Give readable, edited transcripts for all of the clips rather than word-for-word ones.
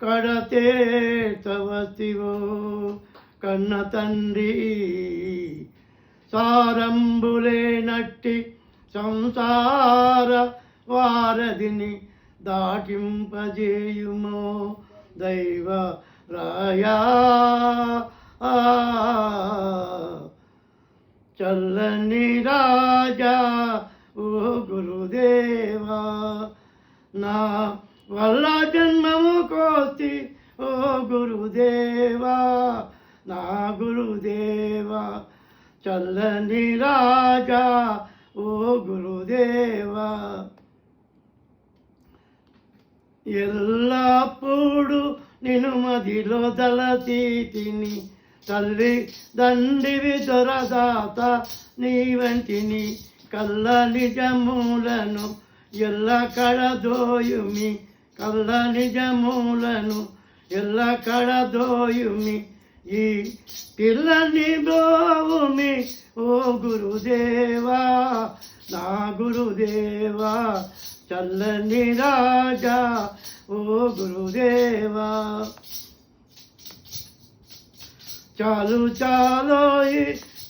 కడతేర్చవతివో కన్న తండ్రి సారంబులేనట్టి సంసార వారధిని దాటింపజేయుమో దైవ రాయా చల్లని రాజా ఓ గురుదేవా నా వల్ల జన్మము కోసి ఓ గురుదేవా నా గురుదేవా చల్లని రాజా ఓ గురుదేవా ఎల్లప్పుడు నిన్ను మదిలో తలతీతిని తల్లి దండివి దొరదాత నీ వంటిని కళ్ళ నిజములను ఎల్ల కడదోయుమి కళ్ళ నిజములను ఎల్ల కడదోయుమి ఈ పిల్లని బ్రోవుమి ఓ గురుదేవా నా గురుదేవా చల్లని రాజా ఓ గురుదేవా చాలు చాలో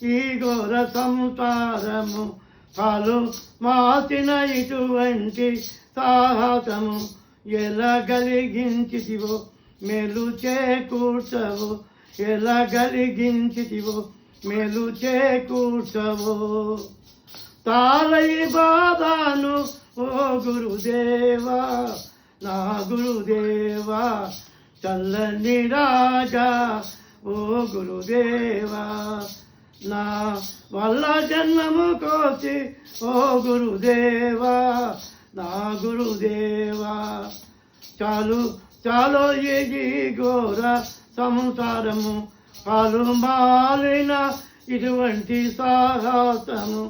ఈ ఘోర సంసారము చాలు మాసిన ఇటువంటి సాహసము ఎలా కలిగించితివో మేలు చేకూర్చవు ఎలా కలిగించితివో మేలు చేకూర్చవు తాళై బాధాను ఓ గురుదేవా నా గురుదేవా చల్లని రాజా ఓ గురుదేవా నా వల్ల జన్మము కోసి ఓ గురుదేవా నా గురుదేవా చాలు చాలో ఈ ఘోర సంసారము పాలు మాలిన ఇటువంటి సాహసము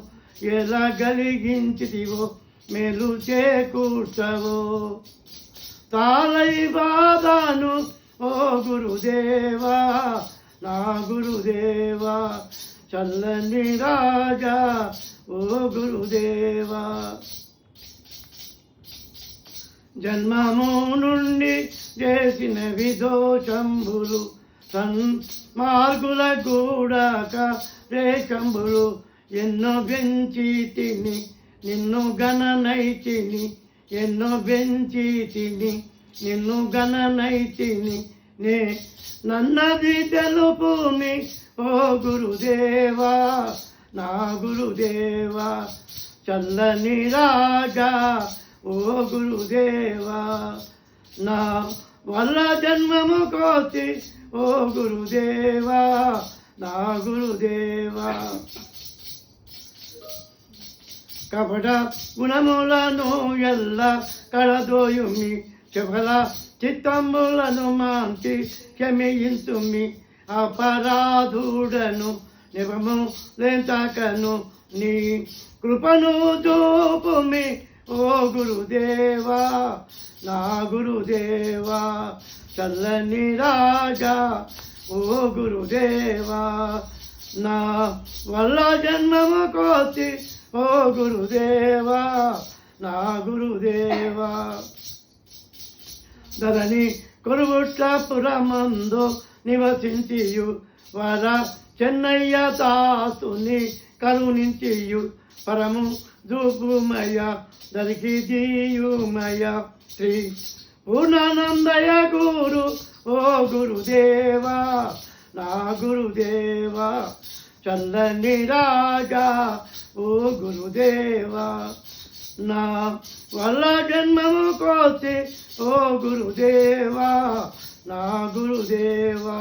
ఎలా కలిగించితివో మేలు చేకూర్చవో తాళై బాధాను ఓ గురుదేవా నా గురుదేవా చల్లని రాజా ఓ గురుదేవా జన్మము నుండి చేసిన విదోషంబులు మార్గుల గూడాక రేషంబులు ఎన్నో పెంచి తిని నిన్ను గణనైతిని ఎన్నో పెంచి తిని నిన్ను గణనైతిని నే నన్నది తెలుపుమి ఓ గురుదేవా నా గురుదేవా చల్లని రాజా ఓ గురుదేవా నా వల్ల జన్మము కోసి ఓ గురుదేవా నా గురుదేవా కపట గుణములను ఎల్ల కడదోయుమి చపల చిత్తంబులను మాంచి క్షమింతుమి అపరాధుడను నిపము లేంతకను నీ కృపను చూపుమి ఓ గురుదేవా నా గురుదేవా చల్లని రాజా ఓ గురుదేవా నా వల్ల జన్మము కోసి ఓ గురుదేవా నా గురుదేవా ధరణి కొరుగుట్లపురమందు నివసించియు వర చెన్నయ్య దాసుని కరుణించియు పరము దూపుమయ దరికి దీయుమయ శ్రీ పూర్ణానందయ గురు ఓ గురుదేవా నా గురుదేవా చల్లని రాజా ఓ గురుదేవా నా వల్ల జన్మము కోసి ఓ గురుదేవా నా గురుదేవా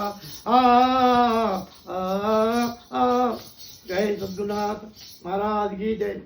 జై సద్గురునాథ్ महाराज की जय।